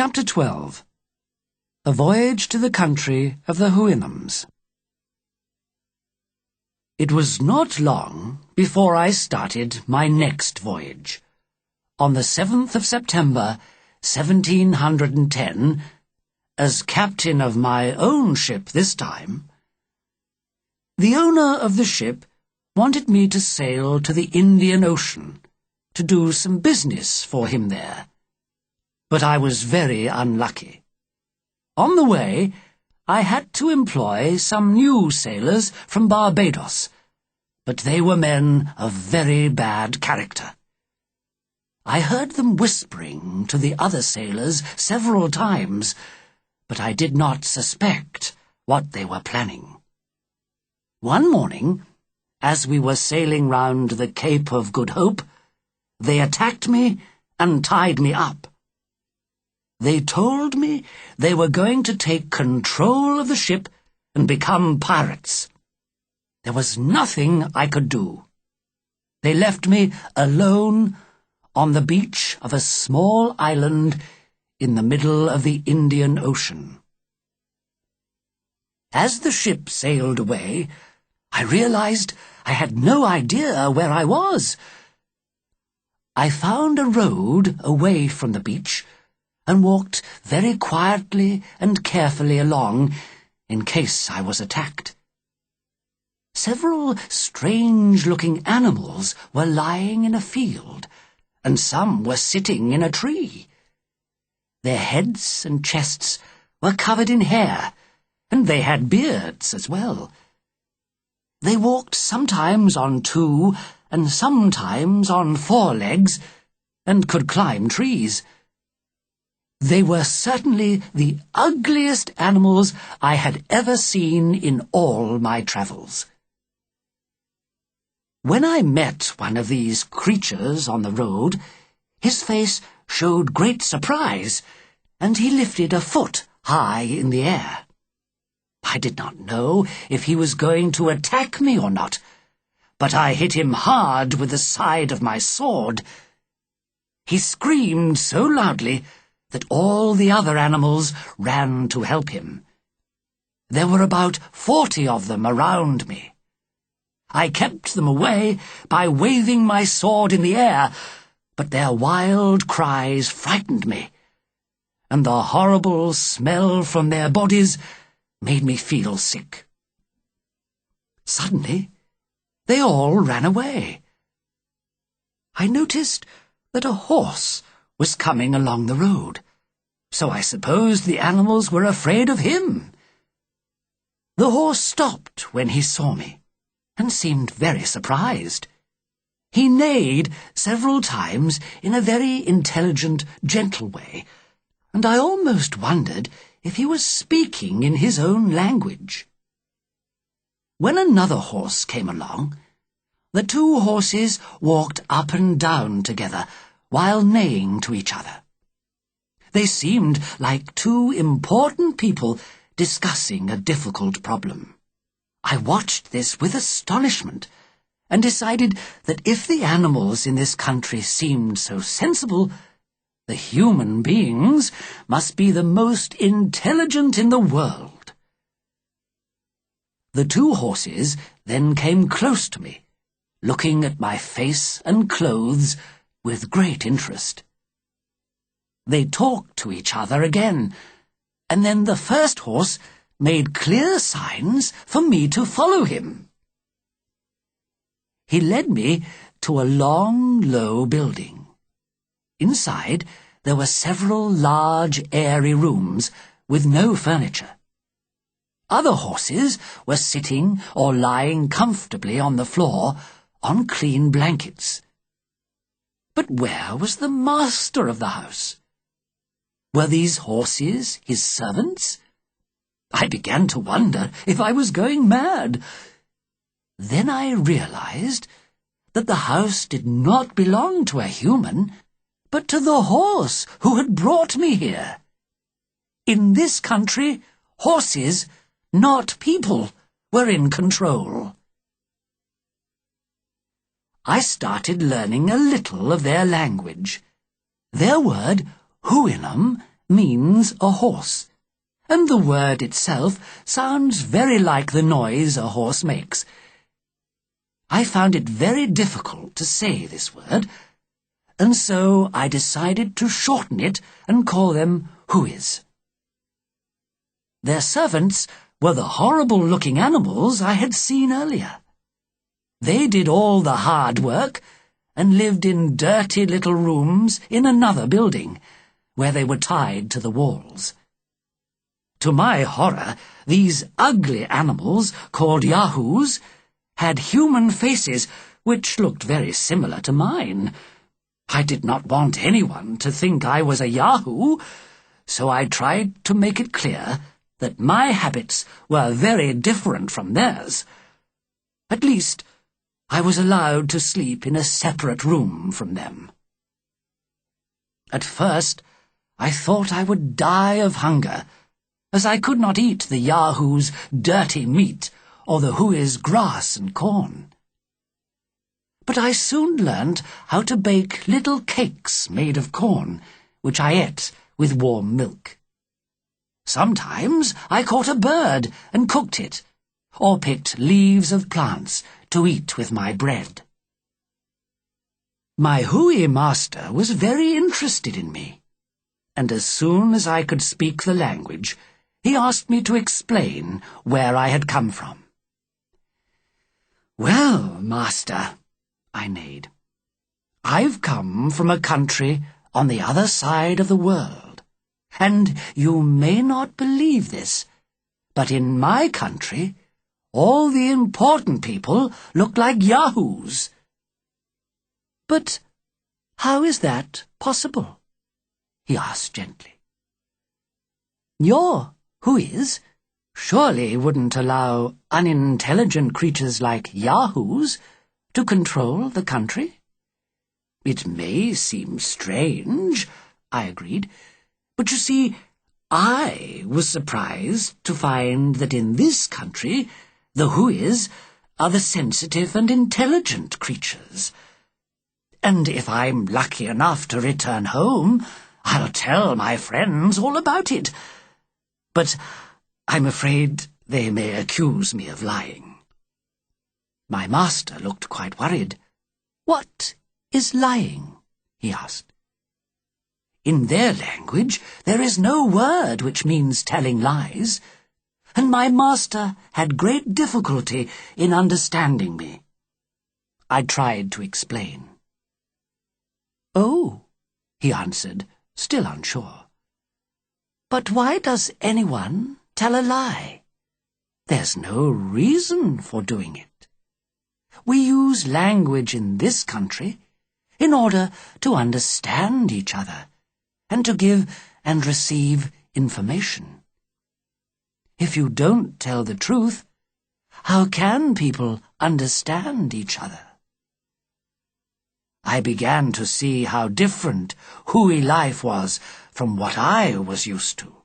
Chapter 12. A Voyage to the Country of the Houyhnhnms. It was not long before I started my next voyage. On the 7th of September, 1710, as captain of my own ship this time, the owner of the ship wanted me to sail to the Indian Ocean to do some business for him there. But I was very unlucky. On the way, I had to employ some new sailors from Barbados, but they were men of very bad character. I heard them whispering to the other sailors several times, but I did not suspect what they were planning. One morning, as we were sailing round the Cape of Good Hope, they attacked me and tied me up. They told me they were going to take control of the ship and become pirates. There was nothing I could do. They left me alone on the beach of a small island in the middle of the Indian Ocean. As the ship sailed away, I realized I had no idea where I was. I found a road away from the beach and walked very quietly and carefully along in case I was attacked. Several strange-looking animals were lying in a field, and some were sitting in a tree. Their heads and chests were covered in hair, and they had beards as well. They walked sometimes on 2 and sometimes on 4 legs, and could climb trees. They were certainly the ugliest animals I had ever seen in all my travels. When I met one of these creatures on the road, his face showed great surprise, and he lifted a foot high in the air. I did not know if he was going to attack me or not, but I hit him hard with the side of my sword. He screamed so loudly that all the other animals ran to help him. There were about 40 of them around me. I kept them away by waving my sword in the air, but their wild cries frightened me, and the horrible smell from their bodies made me feel sick. Suddenly, they all ran away. I noticed that a horse was coming along the road, so I supposed the animals were afraid of him. The horse stopped when he saw me, and seemed very surprised. He neighed several times in a very intelligent, gentle way, and I almost wondered if he was speaking in his own language. When another horse came along, the 2 horses walked up and down together, while neighing to each other. They seemed like 2 important people discussing a difficult problem. I watched this with astonishment, and decided that if the animals in this country seemed so sensible, the human beings must be the most intelligent in the world. The 2 horses then came close to me, looking at my face and clothes with great interest. They talked to each other again, and then the first horse made clear signs for me to follow him. He led me to a long, low building. Inside, there were several large, airy rooms with no furniture. Other horses were sitting or lying comfortably on the floor on clean blankets. But where was the master of the house? Were these horses his servants? I began to wonder if I was going mad. Then I realized that the house did not belong to a human, but to the horse who had brought me here. In this country, horses, not people, were in control. I started learning a little of their language. Their word, Houyhnhnm, means a horse, and the word itself sounds very like the noise a horse makes. I found it very difficult to say this word, and so I decided to shorten it and call them Whois. Their servants were the horrible-looking animals I had seen earlier. They did all the hard work and lived in dirty little rooms in another building, where they were tied to the walls. To my horror, these ugly animals, called Yahoos, had human faces which looked very similar to mine. I did not want anyone to think I was a Yahoo, so I tried to make it clear that my habits were very different from theirs. At least, I was allowed to sleep in a separate room from them. At first, I thought I would die of hunger, as I could not eat the Yahoo's dirty meat or the Whois' grass and corn. But I soon learned how to bake little cakes made of corn, which I ate with warm milk. Sometimes I caught a bird and cooked it, or picked leaves of plants to eat with my bread. My Hui master was very interested in me, and as soon as I could speak the language, he asked me to explain where I had come from. "Well, master," I neighed, "I've come from a country on the other side of the world, and you may not believe this, but in my country, all the important people look like Yahoos." "But how is that possible?" he asked gently. "Your Whois surely wouldn't allow unintelligent creatures like Yahoos to control the country?" "It may seem strange," I agreed, "but you see, I was surprised to find that in this country the Whois are the sensitive and intelligent creatures. And if I'm lucky enough to return home, I'll tell my friends all about it. But I'm afraid they may accuse me of lying." My master looked quite worried. "What is lying?" he asked. "In their language there is no word which means telling lies, and my master had great difficulty in understanding me." I tried to explain. "Oh," he answered, still unsure. "But why does anyone tell a lie? There's no reason for doing it. We use language in this country in order to understand each other and to give and receive information. If you don't tell the truth, how can people understand each other?" I began to see how different Hui life was from what I was used to.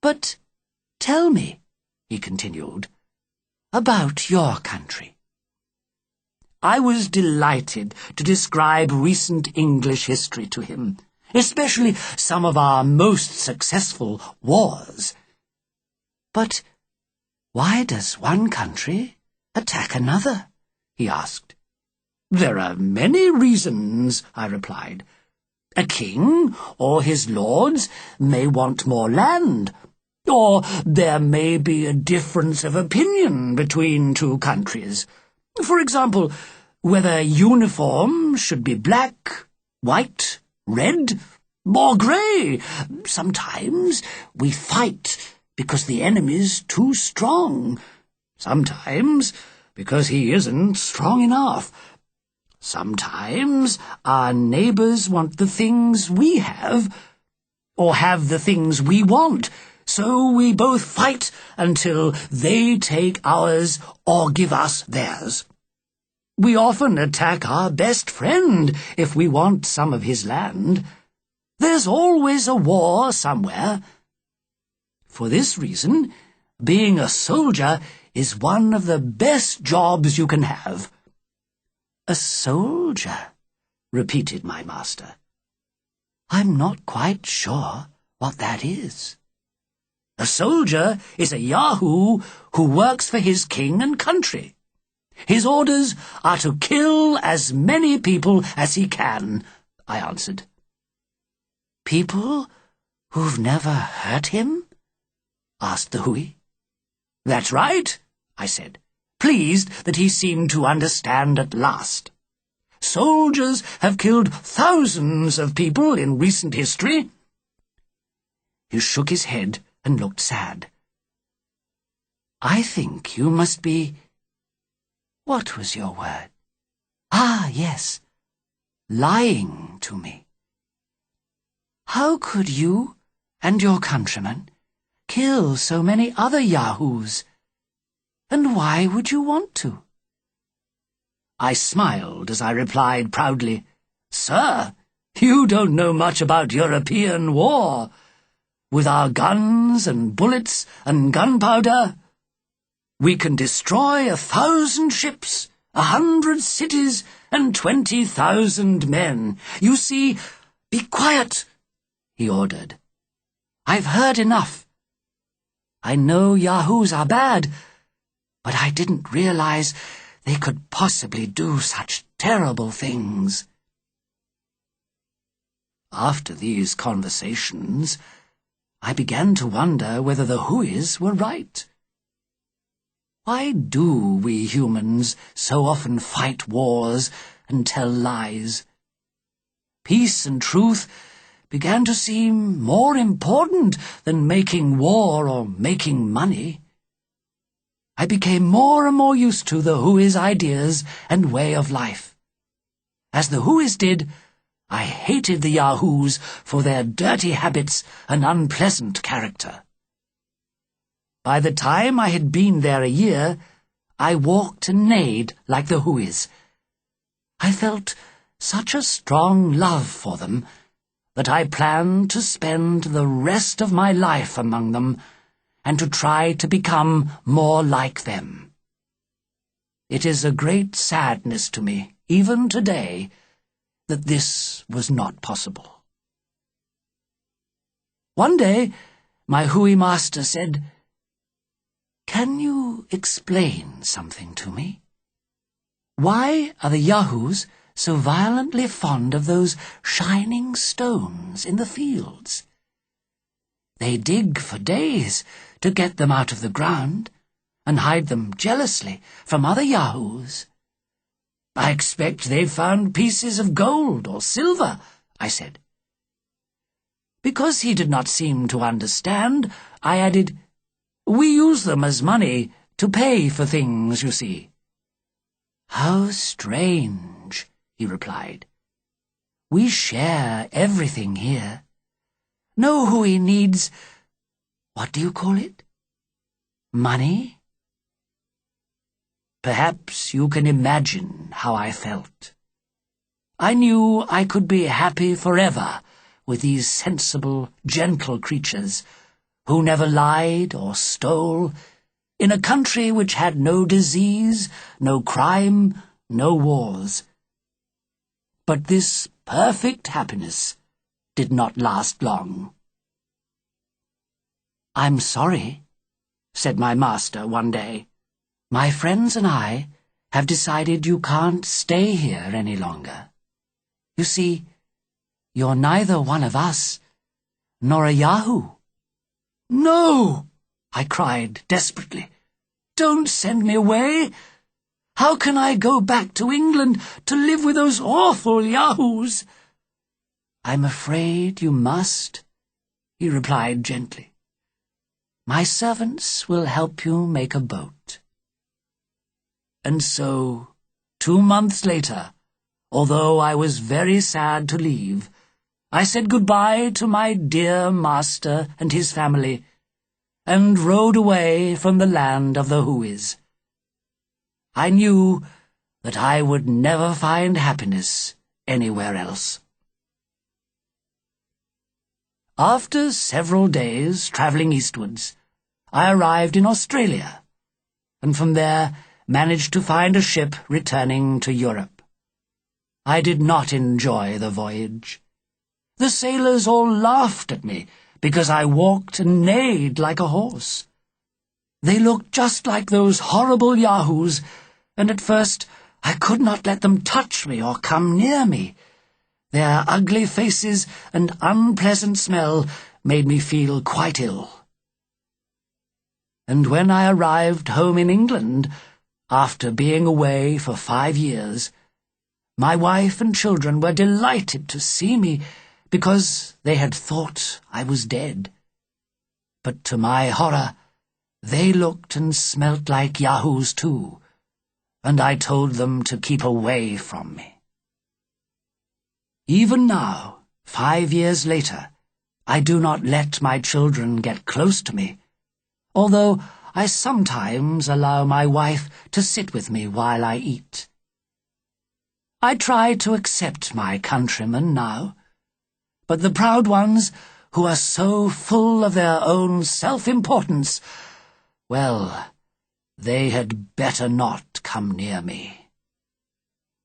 "But tell me," he continued, "about your country." I was delighted to describe recent English history to him, especially some of our most successful wars. "But why does one country attack another?" he asked. "There are many reasons," I replied. "A king or his lords may want more land, or there may be a difference of opinion between two countries. For example, whether uniform should be black, white, red, or grey. Sometimes we fight because the enemy's too strong. Sometimes because he isn't strong enough. Sometimes our neighbours want the things we have, or have the things we want, so we both fight until they take ours or give us theirs. We often attack our best friend if we want some of his land. There's always a war somewhere. For this reason, being a soldier is one of the best jobs you can have." "A soldier," repeated my master. I'm not quite sure what that is. A soldier is a Yahoo who works for his king and country. His orders are to kill as many people as he can, I answered. People who've never hurt him? Asked the Hui. That's right, I said, pleased that he seemed to understand at last. Soldiers have killed thousands of people in recent history. He shook his head and looked sad. I think you must be... What was your word? Ah, yes, lying to me. How could you and your countrymen kill so many other Yahoos? And why would you want to? I smiled as I replied proudly, Sir, you don't know much about European war. With our guns and bullets and gunpowder, we can destroy 1,000 ships, 100 cities, and 20,000 men. You see, be quiet, he ordered. I've heard enough. I know Yahoos are bad, but I didn't realize they could possibly do such terrible things. After these conversations, I began to wonder whether the Huis were right. Why do we humans so often fight wars and tell lies? Peace and truth began to seem more important than making war or making money. I became more and more used to the Huis' ideas and way of life. As the Huis did, I hated the Yahoos for their dirty habits and unpleasant character. By the time I had been there a year, I walked and neighed like the Huis. I felt such a strong love for them that I planned to spend the rest of my life among them and to try to become more like them. It is a great sadness to me, even today, that this was not possible. One day, my Hui master said, Can you explain something to me? Why are the Yahoos so violently fond of those shining stones in the fields? They dig for days to get them out of the ground and hide them jealously from other Yahoos. I expect they've found pieces of gold or silver, I said. Because he did not seem to understand, I added, We use them as money to pay for things, you see. How strange, he replied. We share everything here. No Hui needs, what do you call it? Money? Perhaps you can imagine how I felt. I knew I could be happy forever with these sensible, gentle creatures who never lied or stole, in a country which had no disease, no crime, no wars. But this perfect happiness did not last long. I'm sorry, said my master one day. My friends and I have decided you can't stay here any longer. You see, you're neither one of us nor a Yahoo. No, I cried desperately. Don't send me away. How can I go back to England to live with those awful Yahoos? I'm afraid you must, he replied gently. My servants will help you make a boat. And so, 2 months later, although I was very sad to leave, I said goodbye to my dear master and his family, and rode away from the land of the Huis. I knew that I would never find happiness anywhere else. After several days travelling eastwards, I arrived in Australia, and from there managed to find a ship returning to Europe. I did not enjoy the voyage. The sailors all laughed at me because I walked and neighed like a horse. They looked just like those horrible Yahoos, and at first I could not let them touch me or come near me. Their ugly faces and unpleasant smell made me feel quite ill. And when I arrived home in England, after being away for 5 years, my wife and children were delighted to see me because they had thought I was dead. But to my horror, they looked and smelt like Yahoos too, and I told them to keep away from me. Even now, 5 years later, I do not let my children get close to me, although I sometimes allow my wife to sit with me while I eat. I try to accept my countrymen now, but the proud ones who are so full of their own self-importance, well, they had better not come near me.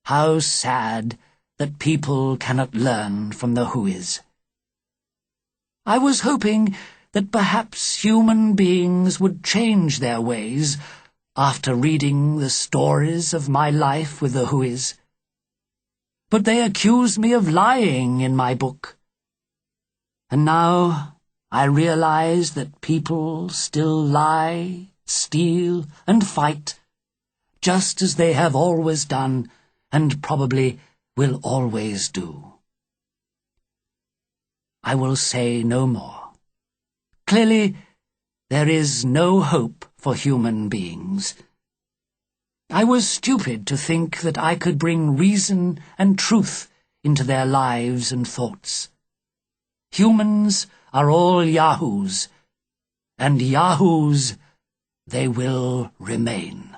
How sad that people cannot learn from the Whois. I was hoping that perhaps human beings would change their ways after reading the stories of my life with the Whois. But they accuse me of lying in my book. And now I realize that people still lie, steal, and fight, just as they have always done, and probably will always do. I will say no more. Clearly, there is no hope for human beings. I was stupid to think that I could bring reason and truth into their lives and thoughts. Humans are all Yahoos, and Yahoos they will remain.